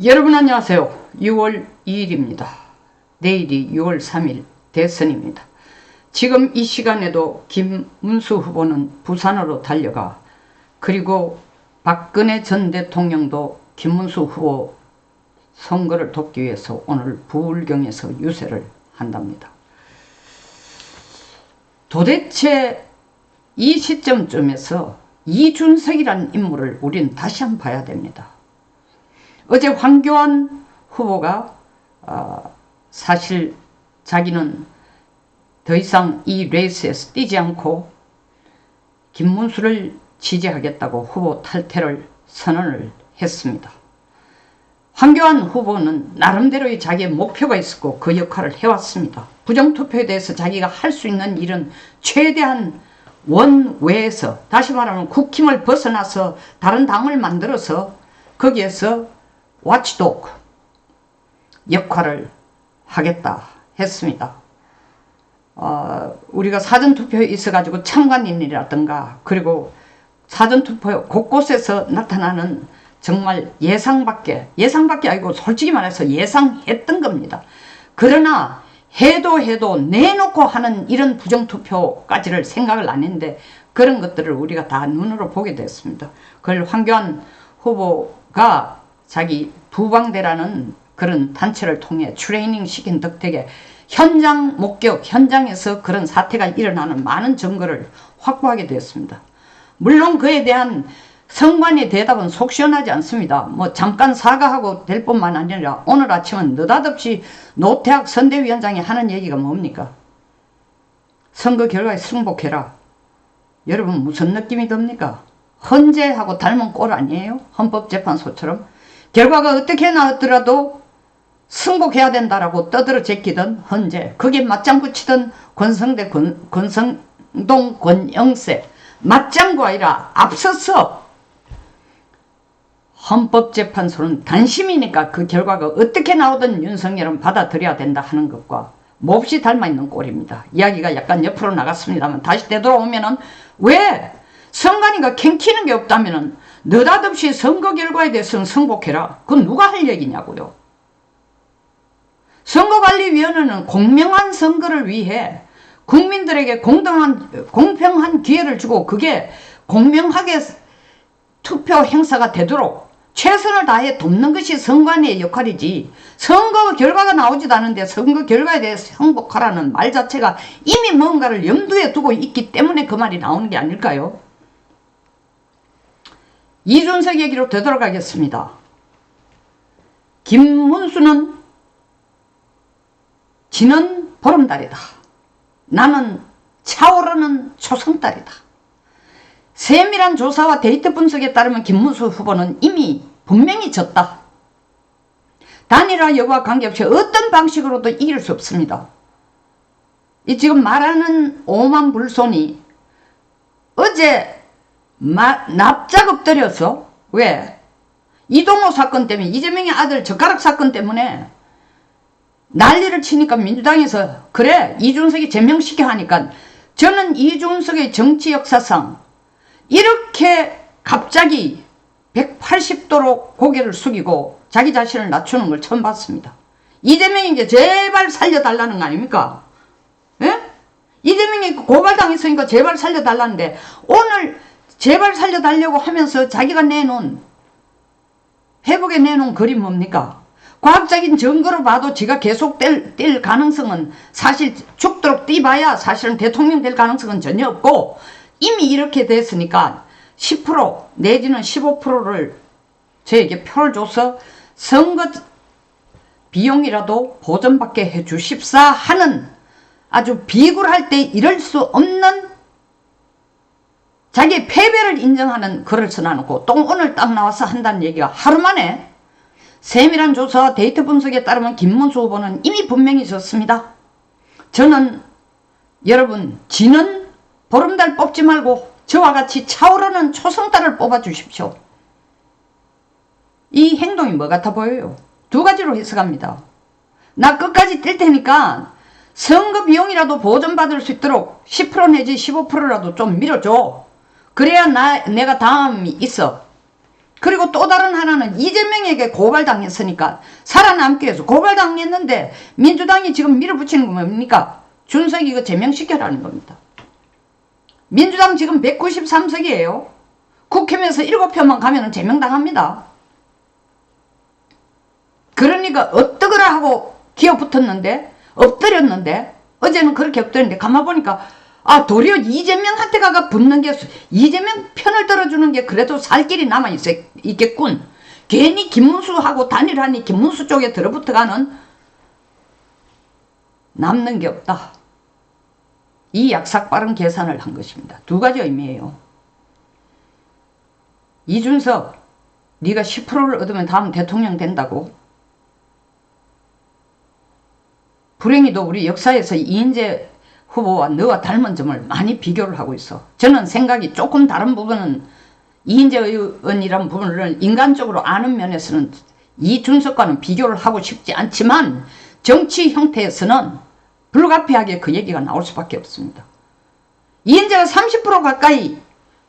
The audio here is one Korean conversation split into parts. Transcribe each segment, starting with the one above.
여러분 안녕하세요. 6월 2일입니다. 내일이 6월 3일 대선입니다. 지금 이 시간에도 김문수 후보는 부산으로 달려가, 그리고 박근혜 전 대통령도 김문수 후보 선거를 돕기 위해서 오늘 부울경에서 유세를 한답니다. 도대체 이 시점쯤에서 이준석이라는 인물을 우리는 다시 한번 봐야 됩니다. 어제 황교안 후보가 사실 자기는 더 이상 이 레이스에서 뛰지 않고 김문수를 지지하겠다고 후보 탈퇴를 선언을 했습니다. 황교안 후보는 나름대로의 자기의 목표가 있었고 그 역할을 해왔습니다. 부정투표에 대해서 자기가 할 수 있는 일은 최대한 원외에서, 다시 말하면 국힘을 벗어나서 다른 당을 만들어서 거기에서 와치독 역할을 하겠다 했습니다. 우리가 사전투표에 있어가지고 참관인이라든가, 그리고 사전투표 곳곳에서 나타나는 정말 예상밖에 아니고 솔직히 말해서 예상했던 겁니다. 그러나 해도 내놓고 하는 이런 부정투표까지를 생각을 안 했는데 그런 것들을 우리가 다 눈으로 보게 됐습니다. 그걸 황교안 후보가 자기 부방대라는 그런 단체를 통해 트레이닝 시킨 덕택에 현장 목격, 현장에서 그런 사태가 일어나는 많은 증거를 확보하게 되었습니다. 물론 그에 대한 성관의 대답은 속 시원하지 않습니다. 뭐 잠깐 사과하고 될 뿐만 아니라 오늘 아침은 느닷없이 노태학 선대위원장이 하는 얘기가 뭡니까? 선거 결과에 승복해라. 여러분 무슨 느낌이 듭니까? 헌재하고 닮은 꼴 아니에요? 헌법재판소처럼. 결과가 어떻게 나왔더라도 승복해야 된다라고 떠들어 제끼던 헌재, 거기에 맞장구 치던 권성대, 권성동, 권영세, 맞장구 아니라 앞서서 헌법재판소는 단심이니까 그 결과가 어떻게 나오든 윤석열은 받아들여야 된다 하는 것과 몹시 닮아있는 꼴입니다. 이야기가 약간 옆으로 나갔습니다만 다시 되돌아오면은, 왜 선관위가 캥키는 게 없다면은 느닷없이 선거 결과에 대해서는 승복해라. 그건 누가 할 얘기냐고요. 선거관리위원회는 공명한 선거를 위해 국민들에게 공평한 기회를 주고 그게 공명하게 투표 행사가 되도록 최선을 다해 돕는 것이 선관위의 역할이지, 선거 결과가 나오지도 않은데 선거 결과에 대해서 승복하라는 말 자체가 이미 뭔가를 염두에 두고 있기 때문에 그 말이 나오는 게 아닐까요? 이준석 얘기로 되돌아가겠습니다. 김문수는 지는 보름달이다. 나는 차오르는 초승달이다. 세밀한 조사와 데이터 분석에 따르면 김문수 후보는 이미 분명히 졌다. 단일화 여부와 관계없이 어떤 방식으로도 이길 수 없습니다. 이 지금 말하는 오만불손이 어제 납작 엎드려서, 왜? 이동호 사건 때문에, 이재명의 아들 젓가락 사건 때문에 난리를 치니까 민주당에서 그래 이준석이 제명시켜 하니까, 저는 이준석의 정치 역사상 이렇게 갑자기 180도로 고개를 숙이고 자기 자신을 낮추는 걸 처음 봤습니다. 이재명이 이제 제발 살려달라는 거 아닙니까? 예? 이재명이 고발당했으니까 제발 살려달라는데, 오늘 제발 살려달라고 하면서 자기가 내놓은, 회복에 내놓은 글이 뭡니까? 과학적인 증거로 봐도 지가 계속 뛸 가능성은, 사실 죽도록 뛰봐야 사실은 대통령 될 가능성은 전혀 없고, 이미 이렇게 됐으니까 10% 내지는 15%를 저에게 표를 줘서 선거 비용이라도 보전받게 해주십사 하는, 아주 비굴할 때 이럴 수 없는 자기의 패배를 인정하는 글을 써놔놓고 또 오늘 딱 나와서 한다는 얘기가, 하루 만에 세밀한 조사와 데이터 분석에 따르면 김문수 후보는 이미 분명히 졌습니다. 저는 여러분, 지는 보름달 뽑지 말고 저와 같이 차오르는 초승달을 뽑아주십시오. 이 행동이 뭐 같아 보여요? 두 가지로 해석합니다. 나 끝까지 뛸 테니까 선거 비용이라도 보전받을 수 있도록 10% 내지 15%라도 좀 밀어줘. 그래야 내가 다음이 있어. 그리고 또 다른 하나는 이재명에게 고발당했으니까 살아남기 위해서 고발당했는데 민주당이 지금 밀어붙이는 건 뭡니까? 준석이 이거 제명시켜라는 겁니다. 민주당 지금 193석이에요. 국회에서 7표만 가면 제명당합니다. 그러니까 어떡하라 하고 기어붙었는데 엎드렸는데 어제는 그렇게 엎드렸는데 가만 보니까 아 도리어 이재명한테 가가 붙는 게 이재명 편을 들어주는 게 그래도 살 길이 남아있겠군. 괜히 김문수하고 단일하니 김문수 쪽에 들어붙어가는 남는 게 없다. 이 약삭빠른 계산을 한 것입니다. 두 가지 의미예요. 이준석 네가 10%를 얻으면 다음 대통령 된다고? 불행히도 우리 역사에서 이인재 후보와 너와 닮은 점을 많이 비교를 하고 있어. 저는 생각이 조금 다른 부분은 이인재 의원이라는 부분을 인간적으로 아는 면에서는 이준석과는 비교를 하고 싶지 않지만 정치 형태에서는 불가피하게 그 얘기가 나올 수밖에 없습니다. 이인재가 30% 가까이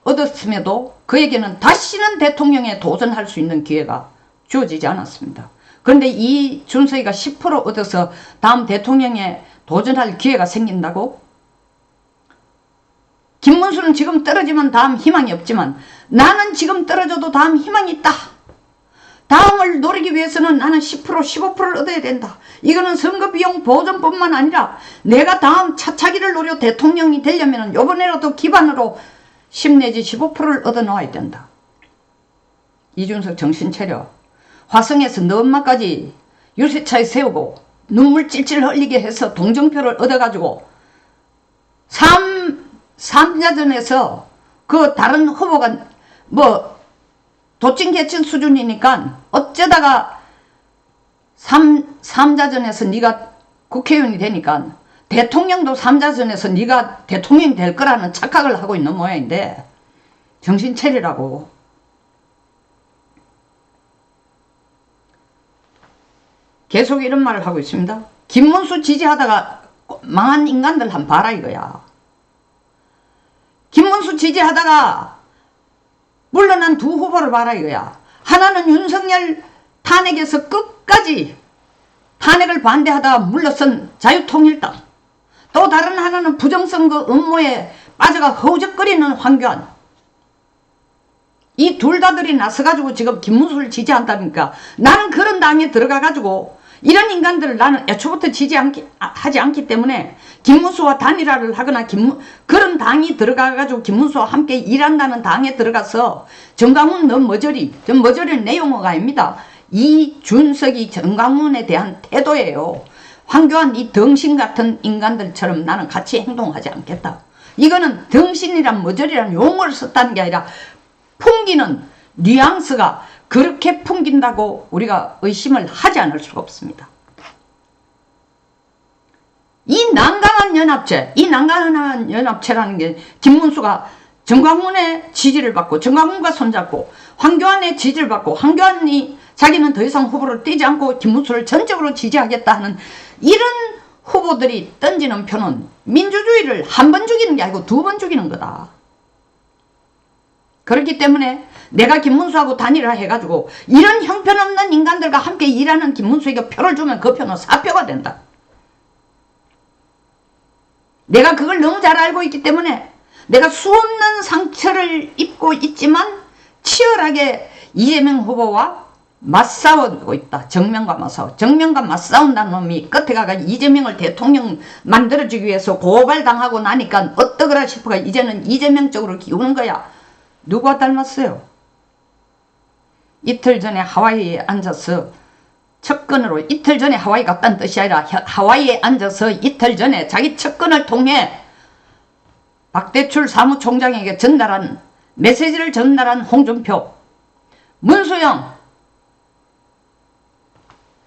얻었음에도 그에게는 다시는 대통령에 도전할 수 있는 기회가 주어지지 않았습니다. 그런데 이준석이가 10% 얻어서 다음 대통령에 도전할 기회가 생긴다고? 김문수는 지금 떨어지면 다음 희망이 없지만 나는 지금 떨어져도 다음 희망이 있다. 다음을 노리기 위해서는 나는 10% 15%를 얻어야 된다. 이거는 선거비용 보전뿐만 아니라 내가 다음 차차기를 노려 대통령이 되려면 이번에라도 기반으로 10 내지 15%를 얻어 놓아야 된다. 이준석 정신 차려. 화성에서 너 엄마까지 유세차에 세우고 눈물 찔찔 흘리게 해서 동정표를 얻어가지고 3자전에서 그 다른 후보가 뭐 도찐개찐 수준이니까 어쩌다가 3자전에서 네가 국회의원이 되니까 대통령도 3자전에서 네가 대통령이 될 거라는 착각을 하고 있는 모양인데 정신 차리라고. 계속 이런 말을 하고 있습니다. 김문수 지지하다가 망한 인간들 한번 봐라 이거야. 김문수 지지하다가 물러난 두 후보를 봐라 이거야. 하나는 윤석열 탄핵에서 끝까지 탄핵을 반대하다가 물러선 자유통일당. 또 다른 하나는 부정선거 음모에 빠져가 허우적거리는 황교안. 이 둘 다들이 나서가지고 지금 김문수를 지지한다니까 나는 그런 당에 들어가가지고 이런 인간들을 나는 애초부터 하지 않기 때문에 김문수와 단일화를 하거나 그런 당이 들어가가지고 김문수와 함께 일한다는 당에 들어가서 정강훈 너 머저리, 저 머저리는 내 용어가 아닙니다. 이준석이 정강훈에 대한 태도예요. 황교안 이 덩신 같은 인간들처럼 나는 같이 행동하지 않겠다. 이거는 덩신이란 머저리란 용어를 썼다는 게 아니라 풍기는 뉘앙스가 그렇게 풍긴다고 우리가 의심을 하지 않을 수가 없습니다. 이 난강한 연합체라는 게 김문수가 정광훈의 지지를 받고 정광훈과 손잡고 황교안의 지지를 받고 황교안이 자기는 더 이상 후보를 띄지 않고 김문수를 전적으로 지지하겠다 하는 이런 후보들이 던지는 표는 민주주의를 한 번 죽이는 게 아니고 두 번 죽이는 거다. 그렇기 때문에 내가 김문수하고 단일화 해가지고 이런 형편없는 인간들과 함께 일하는 김문수에게 표를 주면 그 표는 사표가 된다. 내가 그걸 너무 잘 알고 있기 때문에 내가 수없는 상처를 입고 있지만 치열하게 이재명 후보와 맞싸우고 있다. 정면과 맞싸워. 정면과 맞싸운다는 놈이 끝에 가가 이재명을 대통령 만들어주기 위해서 고발당하고 나니까 어떡하라 싶어가 이제는 이재명 쪽으로 기우는 거야. 누가 닮았어요? 이틀 전에 하와이에 앉아서 척근으로 이틀 전에 하와이 갔다는 뜻이 아니라 하와이에 앉아서 이틀 전에 자기 척근을 통해 박대출 사무총장에게 전달한 메시지를 전달한 홍준표. 문수영,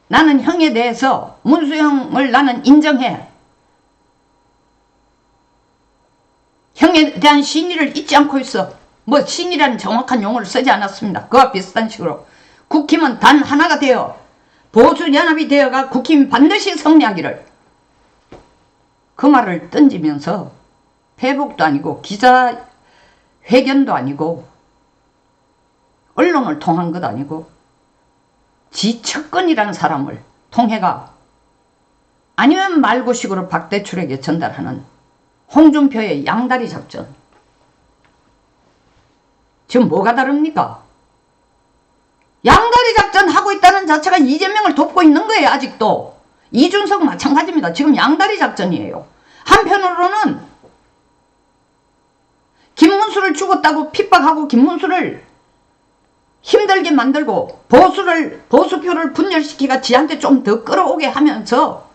나는 형에 대해서 문수영을 나는 인정해. 형에 대한 신의를 잊지 않고 있어. 뭐 신이라는 정확한 용어를 쓰지 않았습니다. 그와 비슷한 식으로 국힘은 단 하나가 되어 보수연합이 되어가 국힘이 반드시 승리하기를 그 말을 던지면서 페북도 아니고 기자회견도 아니고 언론을 통한 것 아니고 지척근이라는 사람을 통해가 아니면 말고식으로 박대출에게 전달하는 홍준표의 양다리 작전. 지금 뭐가 다릅니까? 양다리 작전 하고 있다는 자체가 이재명을 돕고 있는 거예요. 아직도. 이준석 마찬가지입니다. 지금 양다리 작전이에요. 한편으로는 김문수를 죽었다고 핍박하고 김문수를 힘들게 만들고 보수표를 분열시키가 지한테 좀 더 끌어오게 하면서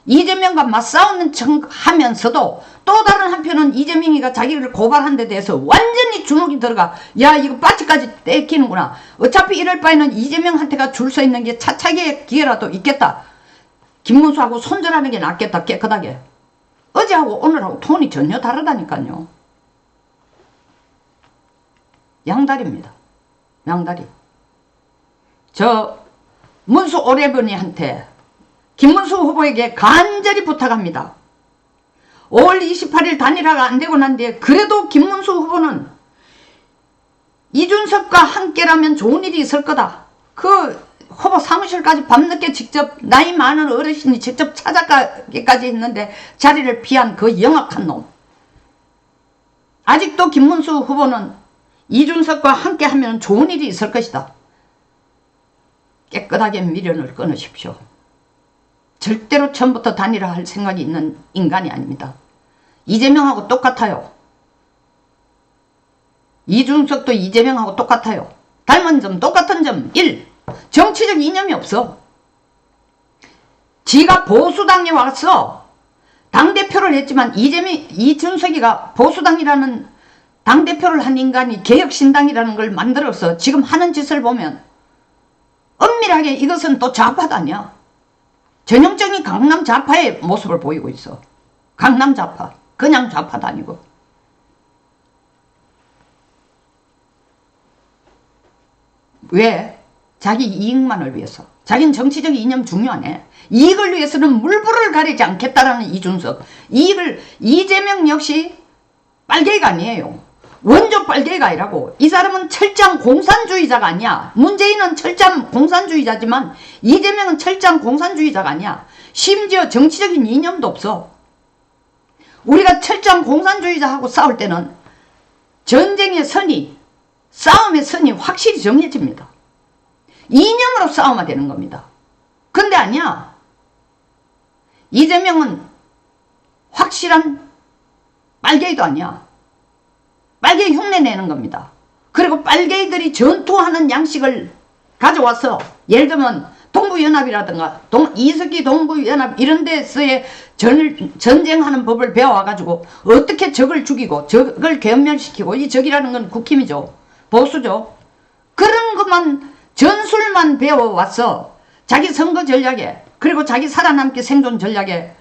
이재명과 맞싸우는 척 하면서도 또 다른 한편은 이재명이가 자기를 고발한 데 대해서 완전히 주눅이 들어가. 야, 이거 빠지까지 떼키는구나. 어차피 이럴 바에는 이재명한테가 줄 서 있는 게 차차기의 기회라도 있겠다. 김문수하고 손절하는 게 낫겠다. 깨끗하게. 어제하고 오늘하고 톤이 전혀 다르다니까요. 양다리입니다. 양다리. 저 문수 오래버니한테 김문수 후보에게 간절히 부탁합니다. 5월 28일 단일화가 안 되고 난 뒤에 그래도 김문수 후보는 이준석과 함께라면 좋은 일이 있을 거다. 그 후보 사무실까지 밤늦게 직접 나이 많은 어르신이 직접 찾아가기까지 했는데 자리를 피한 그 영악한 놈. 아직도 김문수 후보는 이준석과 함께하면 좋은 일이 있을 것이다. 깨끗하게 미련을 끊으십시오. 절대로 처음부터 단일화할 생각이 있는 인간이 아닙니다. 이재명하고 똑같아요. 이준석도 이재명하고 똑같아요. 닮은 점, 똑같은 점 1. 정치적 이념이 없어. 지가 보수당에 와서 당대표를 했지만 이준석이가 보수당이라는 당대표를 한 인간이 개혁신당이라는 걸 만들어서 지금 하는 짓을 보면 엄밀하게 이것은 또 좌파도 아니야. 전형적인 강남 좌파의 모습을 보이고 있어. 강남 좌파. 그냥 좌파도 아니고. 왜? 자기 이익만을 위해서. 자기는 정치적 이념 중요하네. 이익을 위해서는 물불을 가리지 않겠다라는 이준석. 이재명 역시 빨갱이가 아니에요. 원조 빨갱이가 아니라고. 이 사람은 철저한 공산주의자가 아니야. 문재인은 철저한 공산주의자지만 이재명은 철저한 공산주의자가 아니야. 심지어 정치적인 이념도 없어. 우리가 철저한 공산주의자하고 싸울 때는 전쟁의 선이, 싸움의 선이 확실히 정해집니다. 이념으로 싸우면 되는 겁니다. 근데 아니야. 이재명은 확실한 빨갱이도 아니야. 빨갱이 흉내 내는 겁니다. 그리고 빨갱이들이 전투하는 양식을 가져와서 예를 들면 동부연합이라든가 이석기 동부연합 이런 데서의 전쟁하는 법을 배워와가지고 어떻게 적을 죽이고 적을 괴멸시키고 이 적이라는 건 국힘이죠. 보수죠. 그런 것만 전술만 배워와서 자기 선거 전략에 그리고 자기 살아남기 생존 전략에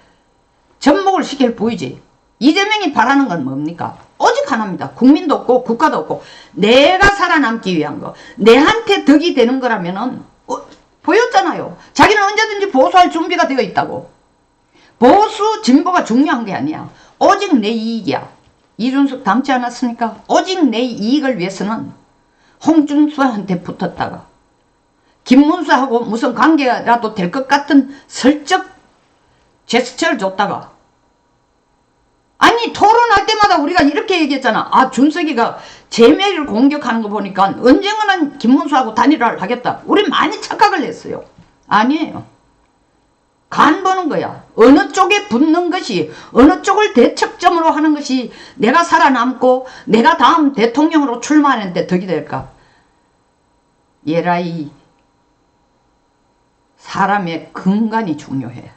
접목을 시킬 보이지. 이재명이 바라는 건 뭡니까? 오직 하나입니다. 국민도 없고 국가도 없고 내가 살아남기 위한 거. 내한테 덕이 되는 거라면은 보였잖아요. 자기는 언제든지 보수할 준비가 되어 있다고. 보수 진보가 중요한 게 아니야. 오직 내 이익이야. 이준석 닮지 않았습니까? 오직 내 이익을 위해서는 홍준수한테 붙었다가 김문수하고 무슨 관계라도 될 것 같은 슬쩍 제스처를 줬다가 아니 토론할 때마다 우리가 이렇게 얘기했잖아. 아 준석이가 제명을 공격하는 거 보니까 언젠가는 김문수하고 단일화를 하겠다. 우리 많이 착각을 했어요. 아니에요. 간 보는 거야. 어느 쪽에 붙는 것이 어느 쪽을 대척점으로 하는 것이 내가 살아남고 내가 다음 대통령으로 출마하는데 덕이 될까. 얘라이 사람의 근간이 중요해.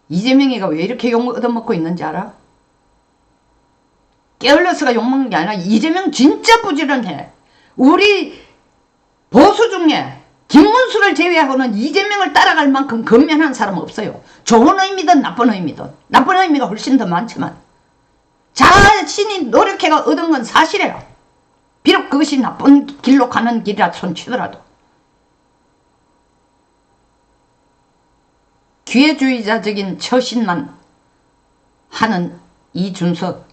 이재명이가 왜 이렇게 욕 얻어먹고 있는지 알아? 깨어러서가 욕먹는 게 아니라 이재명 진짜 부지런해. 우리 보수 중에 김문수를 제외하고는 이재명을 따라갈 만큼 건면한 사람은 없어요. 좋은 의미든 나쁜 의미든. 나쁜 의미가 훨씬 더 많지만 자신이 노력해가 얻은 건 사실이에요. 비록 그것이 나쁜 길로 가는 길이라 손치더라도. 기회주의자적인 처신만 하는 이준석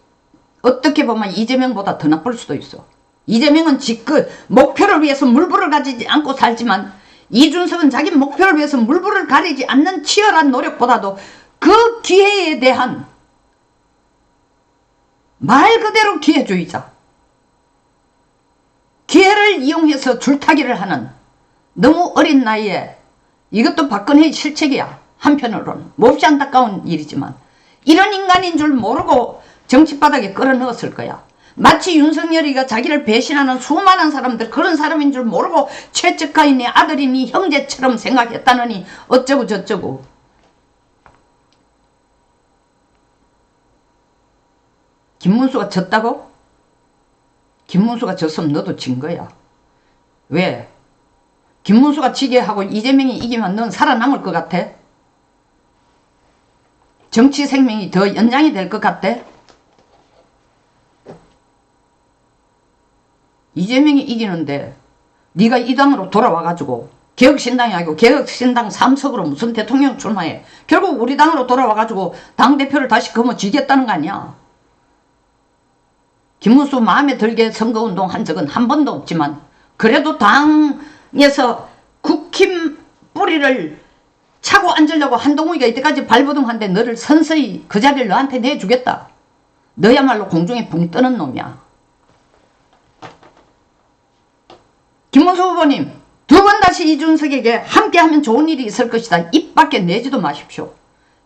어떻게 보면 이재명보다 더 나쁠 수도 있어. 이재명은 지그 목표를 위해서 물불을 가지지 않고 살지만 이준석은 자기 목표를 위해서 물불을 가리지 않는 치열한 노력보다도 그 기회에 대한 말 그대로 기회주의자, 기회를 이용해서 줄타기를 하는 너무 어린 나이에, 이것도 박근혜의 실책이야. 한편으로는 몹시 안타까운 일이지만 이런 인간인 줄 모르고 정치바닥에 끌어넣었을 거야. 마치 윤석열이가 자기를 배신하는 수많은 사람들, 그런 사람인 줄 모르고 최측가인이 아들이니 형제처럼 생각했다느니 어쩌고 저쩌고. 김문수가 졌다고? 김문수가 졌으면 너도 진 거야. 왜? 김문수가 지게 하고 이재명이 이기면 넌 살아남을 것 같아? 정치 생명이 더 연장이 될 것 같아? 이재명이 이기는데 네가 이 당으로 돌아와가지고 개혁신당이 아니고 개혁신당 3석으로 무슨 대통령 출마해. 결국 우리 당으로 돌아와가지고 당대표를 다시 거머쥐겠다는 거 아니야. 김문수 마음에 들게 선거운동 한 적은 한 번도 없지만 그래도 당에서 국힘 뿌리를 차고 앉으려고 한동훈이가 이때까지 발버둥한데 너를 선서히 그 자리를 너한테 내주겠다. 너야말로 공중에 붕 뜨는 놈이야. 김문수 후보님, 두 번 다시 이준석에게 함께하면 좋은 일이 있을 것이다. 입 밖에 내지도 마십시오.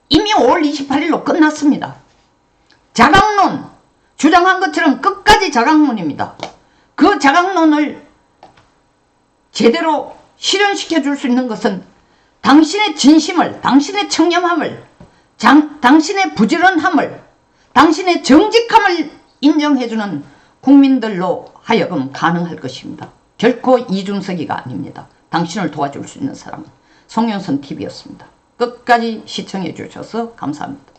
이미 5월 28일로 끝났습니다. 자강론 주장한 것처럼 끝까지 자강론입니다. 그 자강론을 제대로 실현시켜 줄 수 있는 것은 당신의 진심을, 당신의 청렴함을, 당신의 부지런함을, 당신의 정직함을 인정해주는 국민들로 하여금 가능할 것입니다. 결코 이준석이가 아닙니다. 당신을 도와줄 수 있는 사람은 송영선 TV였습니다. 끝까지 시청해 주셔서 감사합니다.